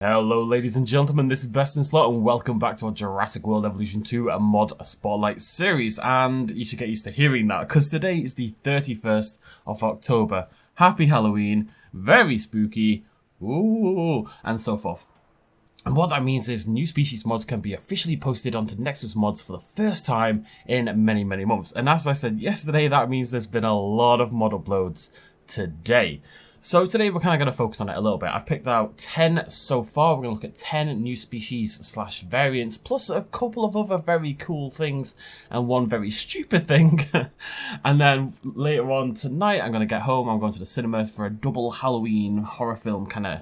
Hello ladies and gentlemen, this is BestInSlot and welcome back to our Jurassic World Evolution 2 Mod Spotlight series. And you should get used to hearing that because today is the 31st of October. Happy Halloween, very spooky, ooh, and so forth. And what that means is new species mods can be officially posted onto Nexus Mods for the first time in many months. And as I said yesterday, that means there's been a lot of mod uploads today. So today we're kind of going to focus on it a little bit. I've picked out 10 so far. We're going to look at 10 new species / variants, plus a couple of other very cool things and one very stupid thing. And then later on tonight, I'm going to get home. I'm going to the cinemas for a double Halloween horror film kind of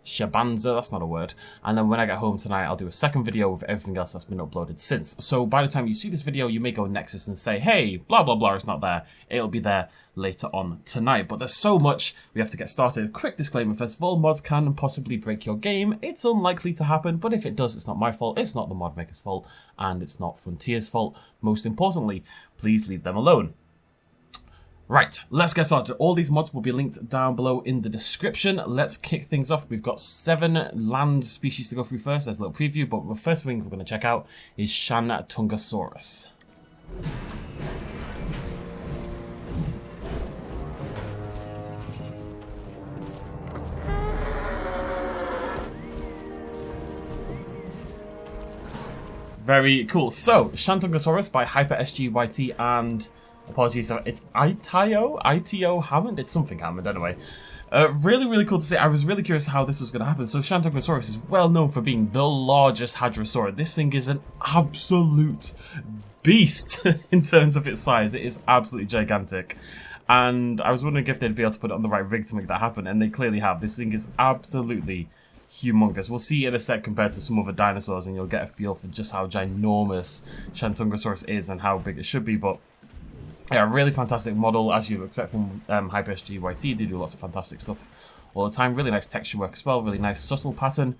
shabanza, that's not a word. And then when I get home tonight, I'll do a second video with everything else that's been uploaded since. So by the time you see this video, you may go Nexus and say, hey, blah, blah, blah, it's not there. It'll be there later on tonight. But there's so much, we have to get started. Quick disclaimer, first of all, mods can possibly break your game. It's unlikely to happen, but if it does, it's not my fault, it's not the mod maker's fault, and it's not Frontier's fault. Most importantly, please leave them alone. Right, let's get started. All these mods will be linked down below in the description. Let's kick things off. We've got 7 land species to go through first. There's a little preview, but the first thing we're going to check out is Shantungosaurus. Very cool. So, Shantungosaurus by HyperSGYT and... apologies, it's ITO Hammond? It's something Hammond, anyway. Really cool to see. I was really curious how this was going to happen. So Shantungosaurus is well known for being the largest Hadrosaur. This thing is an absolute beast in terms of its size. It is absolutely gigantic. And I was wondering if they'd be able to put it on the right rig to make that happen, and they clearly have. This thing is absolutely humongous. We'll see in a sec compared to some other dinosaurs, and you'll get a feel for just how ginormous Shantungosaurus is and how big it should be, but yeah, really fantastic model, as you expect from HyperSGYT. They do lots of fantastic stuff all the time. Really nice texture work as well. Really nice subtle pattern.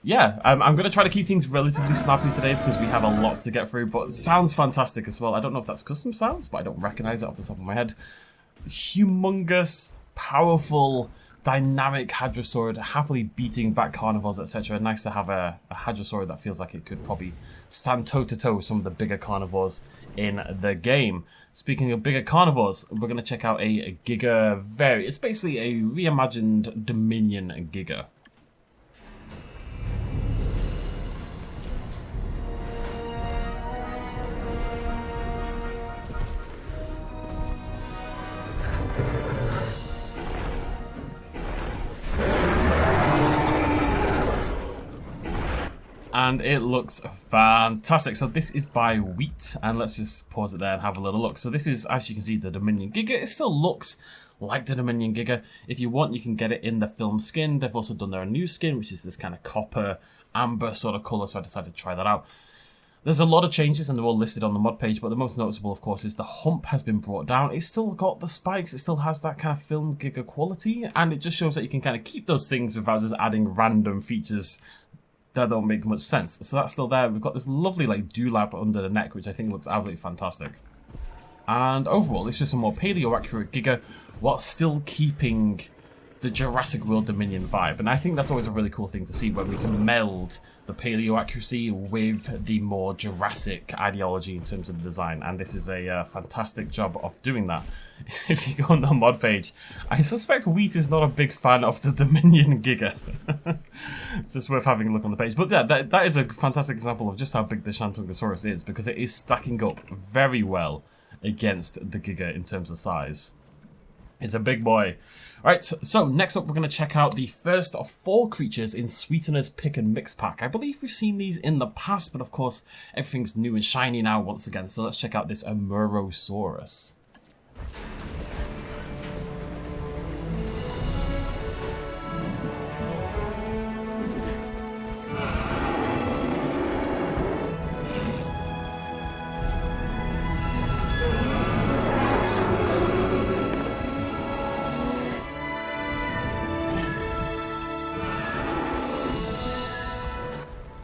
Yeah, I'm going to try to keep things relatively snappy today because we have a lot to get through, but it sounds fantastic as well. I don't know if that's custom sounds, but I don't recognize it off the top of my head. Humongous, powerful, dynamic Hadrosaur, happily beating back carnivores, etc. Nice to have a Hadrosaur that feels like it could probably stand toe-to-toe with some of the bigger carnivores in the game. Speaking of bigger carnivores, we're going to check out a Giga it's basically a reimagined Dominion Giga. And it looks fantastic. So this is by Wheat, and let's just pause it there and have a little look. So this is, as you can see, the Dominion Giga. It still looks like the Dominion Giga. If you want, you can get it in the film skin. They've also done their new skin, which is this kind of copper, amber sort of colour, so I decided to try that out. There's a lot of changes, and they're all listed on the mod page, but the most noticeable, of course, is the hump has been brought down. It's still got the spikes, it still has that kind of film Giga quality, and it just shows that you can kind of keep those things without just adding random features that don't make much sense. So that's still there. We've got this lovely like dewlap under the neck, which I think looks absolutely fantastic. And overall, it's just a more paleo-accurate Giga while still keeping the Jurassic World Dominion vibe. And I think that's always a really cool thing to see, when we can meld the paleo accuracy with the more Jurassic ideology in terms of the design. And this is a fantastic job of doing that. If you go on the mod page, I suspect Wheat is not a big fan of the Dominion Giga. It's just worth having a look on the page. But yeah, that is a fantastic example of just how big the Shantungosaurus is, because it is stacking up very well against the Giga in terms of size. It's a big boy. Alright, so next up we're going to check out the first of 4 creatures in Sweetener's Pick and Mix pack. I believe we've seen these in the past, but of course everything's new and shiny now once again. So let's check out this Hadrosaurus.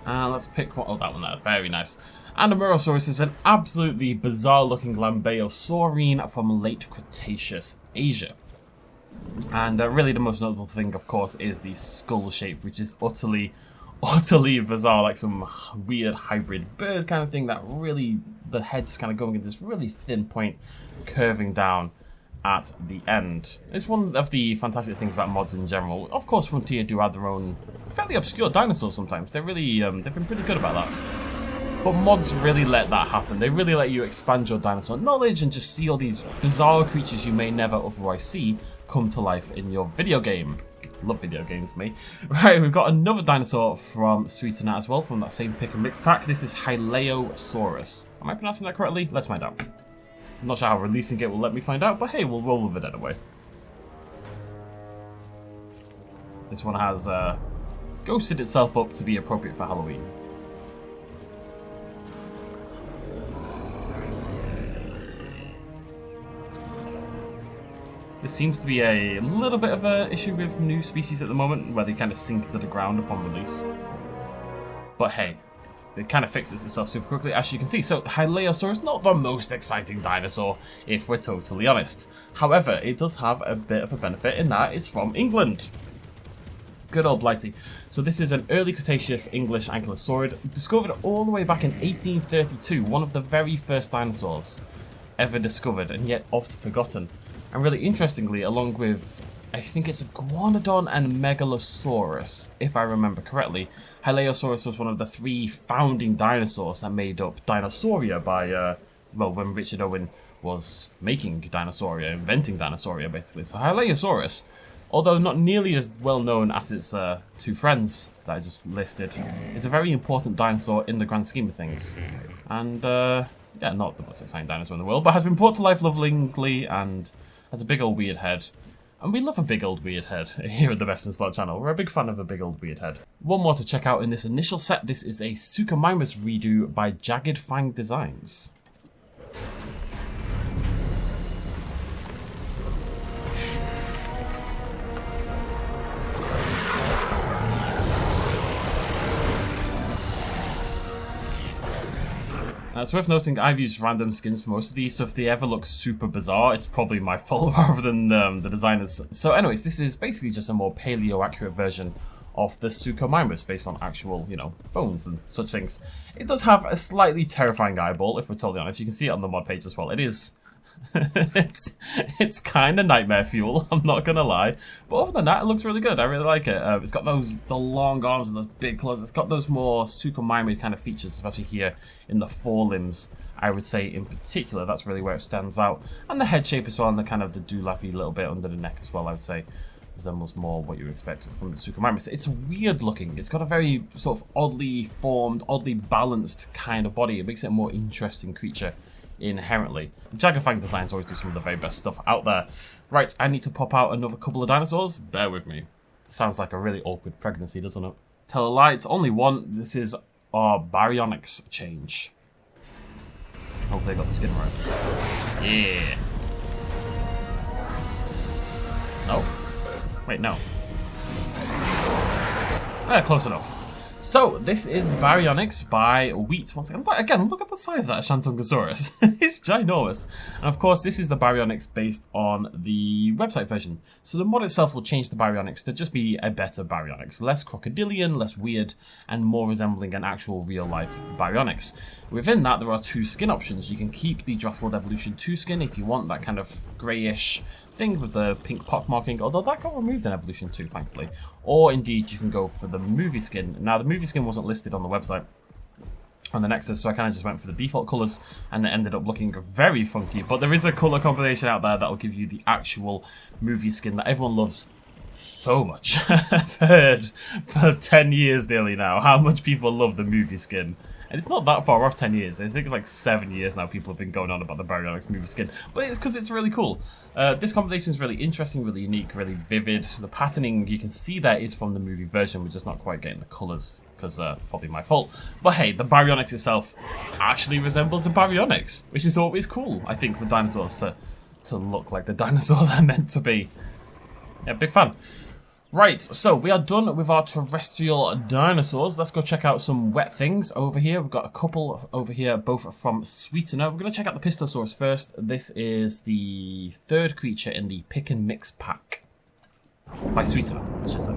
Let's pick one. Oh, that one there. Very nice. And Hadrosaurus is an absolutely bizarre looking Lambeosaurine from late Cretaceous Asia. And really the most notable thing, of course, is the skull shape, which is utterly bizarre, like some weird hybrid bird kind of thing that really, the head just kind of going into this really thin point, curving down at the end. It's one of the fantastic things about mods in general. Of course, Frontier do add their own fairly obscure dinosaurs sometimes. They're really, they've been pretty good about that. But mods really let that happen. They really let you expand your dinosaur knowledge and just see all these bizarre creatures you may never otherwise see come to life in your video game. Love video games, me. Right, we've got another dinosaur from Sweetener as well, from that same pick and mix pack. This is Hadrosaurs. Am I pronouncing that correctly? Let's find out. I'm not sure how releasing it will let me find out, but hey, we'll roll with it anyway. This one has ghosted itself up to be appropriate for Halloween. This seems to be a little bit of an issue with new species at the moment, where they kind of sink to the ground upon release. But hey, it kind of fixes itself super quickly, as you can see. So, Hadrosaur is not the most exciting dinosaur, if we're totally honest. However, it does have a bit of a benefit in that it's from England. Good old Blighty. So this is an early Cretaceous English ankylosaurid, discovered all the way back in 1832, one of the very first dinosaurs ever discovered, and yet oft forgotten. And really interestingly, along with, I think it's a Iguanodon and Megalosaurus, if I remember correctly, Hadrosaurus was one of the 3 founding dinosaurs that made up Dinosauria by, well, when Richard Owen was making Dinosauria, inventing Dinosauria, basically. So Hadrosaurus, although not nearly as well known as its 2 friends that I just listed, is a very important dinosaur in the grand scheme of things. And, yeah, not the most exciting dinosaur in the world, but has been brought to life lovingly and has a big old weird head. And we love a big old weird head here at the BestInSlot channel. We're a big fan of a big old weird head. One more to check out in this initial set. This is a Suchomimus redo by Jagged Fang Designs. It's worth noting I've used random skins for most of these, so if they ever look super bizarre, it's probably my fault rather than the designers. So anyways, this is basically just a more paleo-accurate version of the Suchomimus based on actual, you know, bones and such things. It does have a slightly terrifying eyeball, if we're totally honest. You can see it on the mod page as well. It is... it's kind of nightmare fuel, I'm not gonna lie, but other than that, it looks really good. I really like it. It's got the long arms and those big claws. It's got those more Suchomimus kind of features, especially here in the forelimbs. I would say in particular, that's really where it stands out, and the head shape as well, and the kind of the dewlappy little bit under the neck as well. I would say resembles more what you would expect from the Suchomimus. It's weird looking. It's got a very sort of oddly formed, oddly balanced kind of body. It makes it a more interesting creature inherently. Jagged Fang Designs always do some of the very best stuff out there. Right, I need to pop out another couple of dinosaurs. Bear with me. Sounds like a really awkward pregnancy, doesn't it? Tell a lie, it's only one. This is our Baryonyx change. Hopefully I got the skin right. Yeah. No. Wait, no. Close enough. So, this is Baryonyx by Wheat. Once again, look at the size of that Shantungosaurus. It's ginormous. And of course, this is the Baryonyx based on the website version. So the mod itself will change the Baryonyx to just be a better Baryonyx. Less crocodilian, less weird, and more resembling an actual real-life Baryonyx. Within that, there are 2 skin options. You can keep the Jurassic World Evolution 2 skin if you want that kind of greyish thing with the pink pock marking, although that got removed in Evolution 2, thankfully. Or indeed, you can go for the movie skin. Now, the movie skin wasn't listed on the website on the Nexus, so I kind of just went for the default colours, and it ended up looking very funky. But there is a colour combination out there that will give you the actual movie skin that everyone loves so much. I've heard for 10 years nearly now how much people love the movie skin. And it's not that far off 10 years. I think it's like 7 years now people have been going on about the Baryonyx movie skin. But it's because it's really cool. This combination is really interesting, really unique, really vivid. The patterning you can see there is from the movie version. We're just not quite getting the colours because probably my fault. But hey, the Baryonyx itself actually resembles a Baryonyx, which is always cool, I think, for dinosaurs to look like the dinosaur they're meant to be. Yeah, big fan. Right, so we are done with our terrestrial dinosaurs. Let's go check out some wet things over here. We've got a couple over here, both from Sweetener. We're going to check out the Pistosaurus first. This is the 3rd creature in the Pick and Mix pack. By Sweetener, I should say.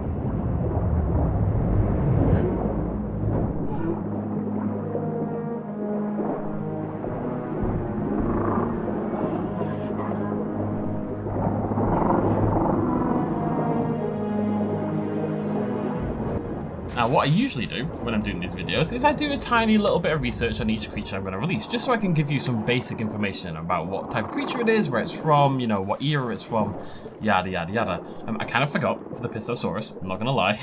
Now, what I usually do when I'm doing these videos is I do a tiny little bit of research on each creature I'm going to release, just so I can give you some basic information about what type of creature it is, where it's from, you know, what era it's from, yada yada yada. I kind of forgot for the Pistosaurus, I'm not going to lie,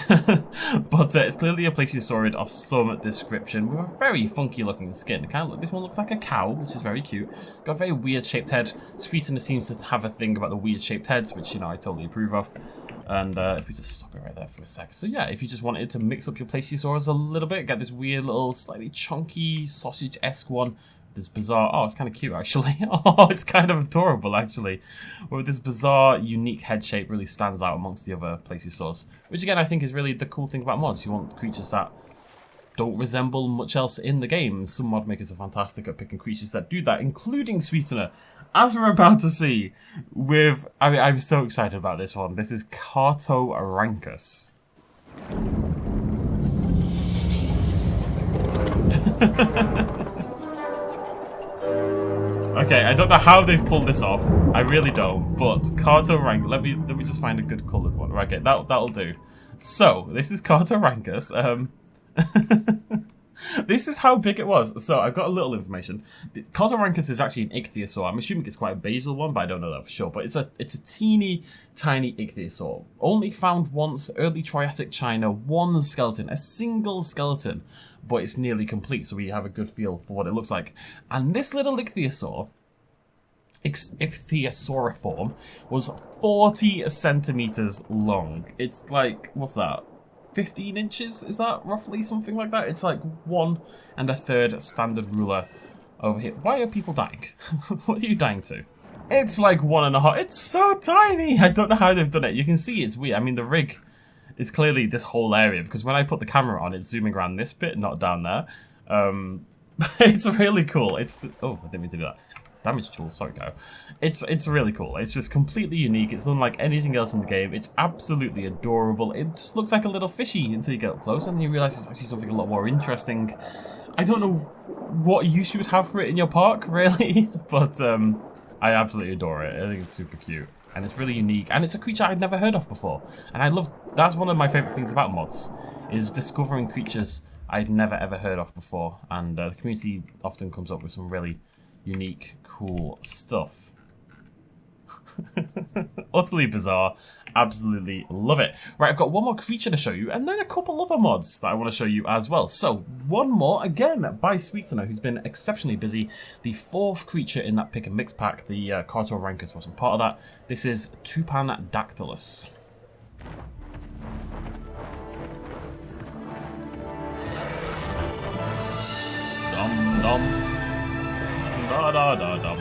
but it's clearly a Plesiosaurid of some description with a very funky looking skin. This one looks like a cow, which is very cute. Got a very weird shaped head. Sweetener seems to have a thing about the weird shaped heads, which, you know, I totally approve of. And if we just stop it right there for a sec. So yeah, if you just wanted to mix up your Plesiosaurs a little bit, get this weird little slightly chunky sausage-esque one, this bizarre, oh, it's kind of cute actually. Oh, it's kind of adorable actually. With this bizarre, unique head shape really stands out amongst the other Plesiosaurs. Which again, I think is really the cool thing about mods. You want creatures that don't resemble much else in the game. Some mod makers are fantastic at picking creatures that do that, including Sweetener, as we're about to see with, I mean, I'm so excited about this one. This is Cartoranchus. Okay, I don't know how they've pulled this off. I really don't, but Cartoranchus, let me just find a good coloured one. Right, okay, that'll do. So, this is Cartoranchus. This is how big it was. So I've got a little information. Cartoranchus is actually an ichthyosaur. I'm assuming it's quite a basal one, but I don't know that for sure. But it's a teeny tiny ichthyosaur. Only found once, early Triassic China, one skeleton, a single skeleton, but it's nearly complete, so we have a good feel for what it looks like. And this little ichthyosaur, ichthyosauriform, was 40 centimeters long. It's like, what's that? 15 inches, is that roughly something like that? It's like 1 1/3 standard ruler over here. Why are people dying? What are you dying to? It's like 1.5. It's so tiny. I don't know how they've done it. You can see it's weird. I mean, the rig is clearly this whole area, because when I put the camera on, it's zooming around this bit, not down there. It's really cool. Oh, I didn't mean to do that. Damage tool, sorry, Kyle. It's really cool. It's just completely unique. It's unlike anything else in the game. It's absolutely adorable. It just looks like a little fishy until you get up close, and then you realize it's actually something a lot more interesting. I don't know what use you would have for it in your park, really, but I absolutely adore it. I think it's super cute, and it's really unique, and it's a creature I'd never heard of before. And that's one of my favorite things about mods, is discovering creatures I'd never ever heard of before, and the community often comes up with some really unique, cool stuff. Utterly bizarre. Absolutely love it. Right, I've got one more creature to show you, and then a couple other mods that I want to show you as well. So, one more, again, by Sweetener, who's been exceptionally busy. The 4th creature in that pick and mix pack, the Cartoranchus wasn't part of that. This is Tupandactylus. Dum dum. Da, da, da, dum.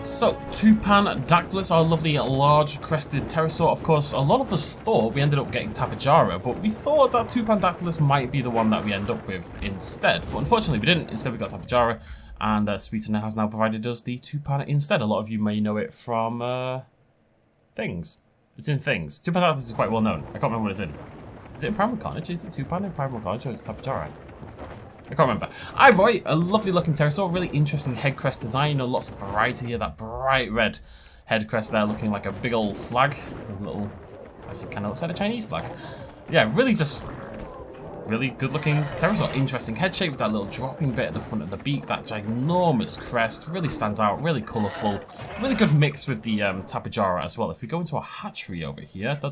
So, Tupandactylus, our lovely large crested pterosaur. Of course, a lot of us thought we ended up getting Tapejara, but we thought that Tupandactylus might be the one that we end up with instead. But unfortunately, we didn't. Instead, we got Tapejara, and Sweetener has now provided us the Tupand instead. A lot of you may know it from Things. It's in Things. Tupandactylus is quite well known. I can't remember what it's in. Is it in Primal Carnage? Is it Tupand in Primal Carnage, or is it Tapejara? I can't remember. Either way, a lovely looking pterosaur, really interesting head crest design. You know, lots of variety here. That bright red head crest there, looking like a big old flag. A little, actually, kind of looks like a Chinese flag. Yeah, really just really good looking pterosaur. Interesting head shape with that little dropping bit at the front of the beak. That ginormous crest really stands out. Really colourful. Really good mix with the Tapejara as well. If we go into a hatchery over here, you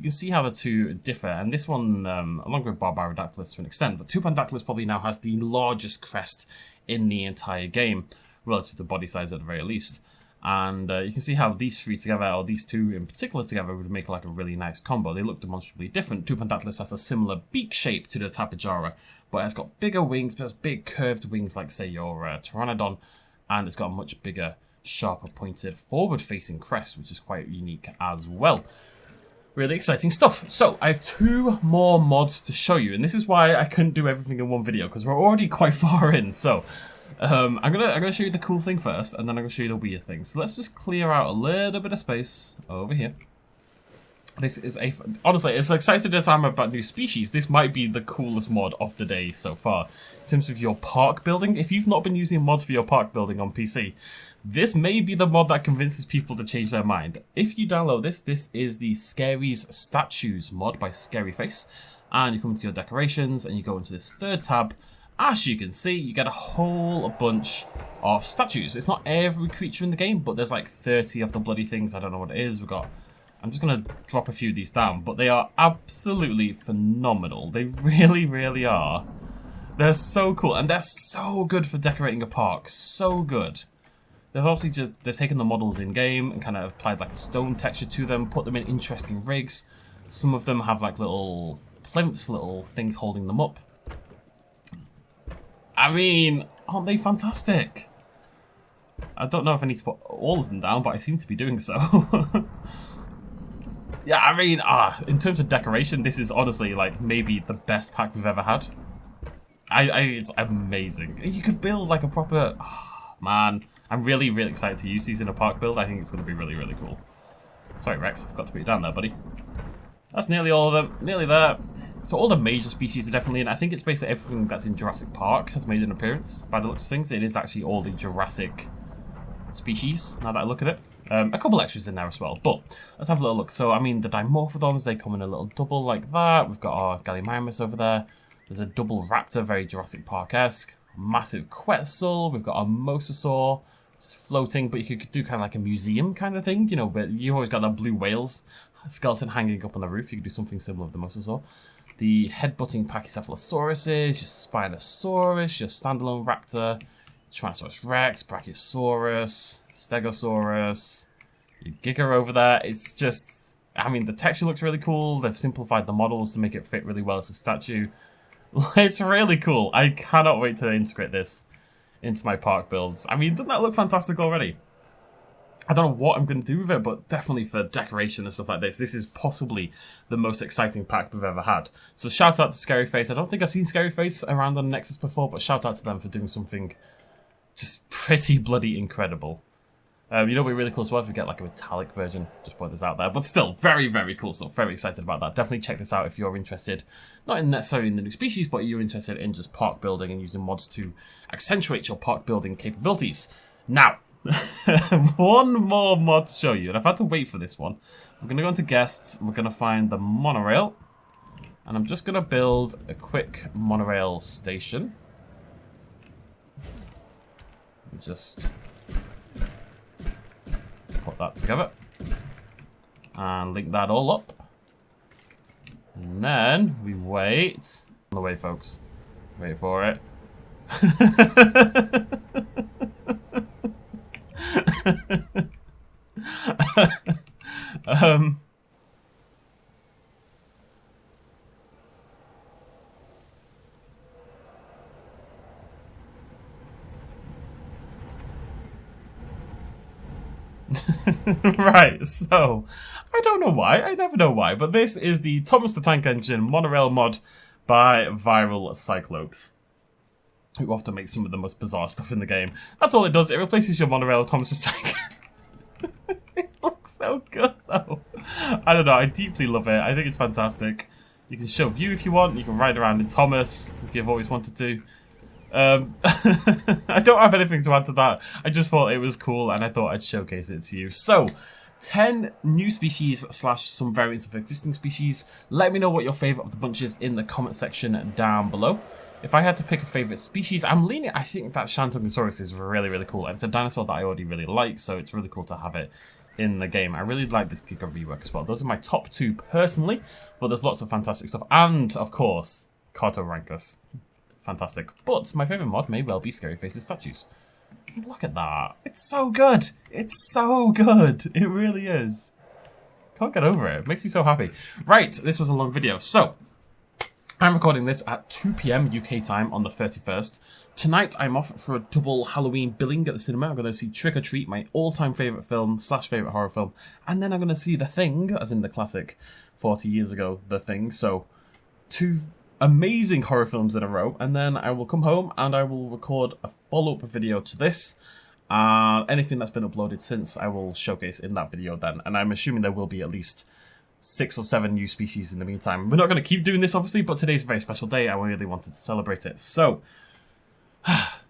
can see how the two differ. And this one, along with Barbarodactylus to an extent, but Tupandactylus probably now has the largest crest in the entire game, relative to body size at the very least. And you can see how these three together, or these two in particular together, would make like a really nice combo. They look demonstrably different. Tupandactylus has a similar beak shape to the Tapejara, but it has got bigger wings, but it has big curved wings like, say, your Pteranodon, and it's got a much bigger, sharper pointed forward-facing crest, which is quite unique as well. Really exciting stuff. So, I have 2 more mods to show you, and this is why I couldn't do everything in one video, because we're already quite far in, so I'm gonna show you the cool thing first, and then I'm gonna show you the weird thing. So let's just clear out a little bit of space over here. This is honestly, as excited as I'm about new species, this might be the coolest mod of the day so far. In terms of your park building, if you've not been using mods for your park building on PC, this may be the mod that convinces people to change their mind. If you download this, this is the Scary's Statues mod by Scaryface. And you come to your decorations and you go into this third tab. As you can see, you get a whole bunch of statues. It's not every creature in the game, but there's like 30 of the bloody things. I don't know what it is. I'm just going to drop a few of these down, but they are absolutely phenomenal. They really, really are. They're so cool, and they're so good for decorating a park. So good. They've obviously they've taken the models in-game and kind of applied like a stone texture to them, put them in interesting rigs. Some of them have like little plinths, little things holding them up. I mean, aren't they fantastic? I don't know if I need to put all of them down, but I seem to be doing so. Yeah, I mean, in terms of decoration, this is honestly like maybe the best pack we've ever had. It's amazing. You could build like a proper... man, I'm really, really excited to use these in a park build. I think it's going to be really, really cool. Sorry, Rex, I forgot to put you down there, buddy. That's nearly all of them. Nearly there. So all the major species are definitely in. I think it's basically everything that's in Jurassic Park has made an appearance by the looks of things. It is actually all the Jurassic species, now that I look at it. A couple extras in there as well, but let's have a little look. So, I mean, the Dimorphodons, they come in a little double like that. We've got our Gallimimus over there. There's a double raptor, very Jurassic Park-esque. Massive Quetzal. We've got our Mosasaur, just floating, but you could do kind of like a museum kind of thing, you know, but you've always got that blue whales skeleton hanging up on the roof. You could do something similar with the Mosasaur. The head-butting Pachycephalosauruses, your Spinosaurus, your standalone raptor, Tyrannosaurus Rex, Brachiosaurus, Stegosaurus, your Giga over there. It's just, I mean, the texture looks really cool. They've simplified the models to make it fit really well as a statue. It's really cool. I cannot wait to integrate this into my park builds. I mean, doesn't that look fantastic already? I don't know what I'm going to do with it, but definitely for decoration and stuff like this, this is possibly the most exciting pack we've ever had. So shout out to Scaryface. I don't think I've seen Scaryface around on Nexus before, but shout out to them for doing something just pretty bloody incredible. You know, it'd be really cool as well if we get like a metallic version. Just point this out there. But still, very, very cool stuff. Very excited about that. Definitely check this out if you're interested, not in necessarily in the new species, but you're interested in just park building and using mods to accentuate your park building capabilities. Now, one more mod to show you, and I've had to wait for this one. I'm going to go into guests. We're going to find the monorail. And I'm just going to build a quick monorail station. Just put that together and link that all up, and then we wait. On the way, folks. Wait for it. Right, so I don't know why, I never know why, but this is the Thomas the Tank Engine monorail mod by Viral Cyclopes, who often makes some of the most bizarre stuff in the game. That's all it does, it replaces your monorail with Thomas the Tank. It looks so good though. I don't know, I deeply love it, I think it's fantastic. You can show view if you want, you can ride around in Thomas if you've always wanted to. I don't have anything to add to that. I just thought it was cool and I thought I'd showcase it to you. So, 10 new species / some variants of existing species. Let me know what your favourite of the bunch is in the comment section down below. If I had to pick a favourite species, I think that Shantungosaurus is really, really cool. And it's a dinosaur that I already really like, so it's really cool to have it in the game. I really like this Giga rework as well. Those are my top 2 personally, but there's lots of fantastic stuff. And, of course, Cartoranchus. Fantastic. But my favourite mod may well be Scaryface's statues. Look at that. It's so good. It's so good. It really is. Can't get over it. It makes me so happy. Right, this was a long video. So, I'm recording this at 2 PM UK time on the 31st. Tonight, I'm off for a double Halloween billing at the cinema. I'm going to see Trick or Treat, my all-time favourite film / favourite horror film. And then I'm going to see The Thing, as in the classic 40 years ago, The Thing. So, 2 amazing horror films in a row, and then I will come home and I will record a follow-up video to this. Anything that's been uploaded since, I will showcase in that video then, and I'm assuming there will be at least 6 or 7 new species in the meantime. We're not going to keep doing this, obviously, but today's a very special day and we really wanted to celebrate it. So,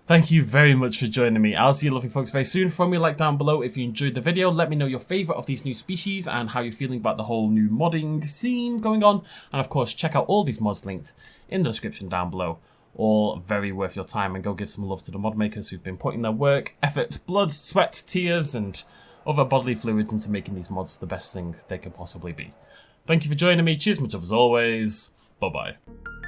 thank you very much for joining me. I'll see you lovely folks very soon. Throw me a like down below if you enjoyed the video. Let me know your favourite of these new species and how you're feeling about the whole new modding scene going on. And of course, check out all these mods linked in the description down below. All very worth your time, and go give some love to the mod makers who've been putting their work, effort, blood, sweat, tears and other bodily fluids into making these mods the best thing they can possibly be. Thank you for joining me. Cheers much as always. Bye bye.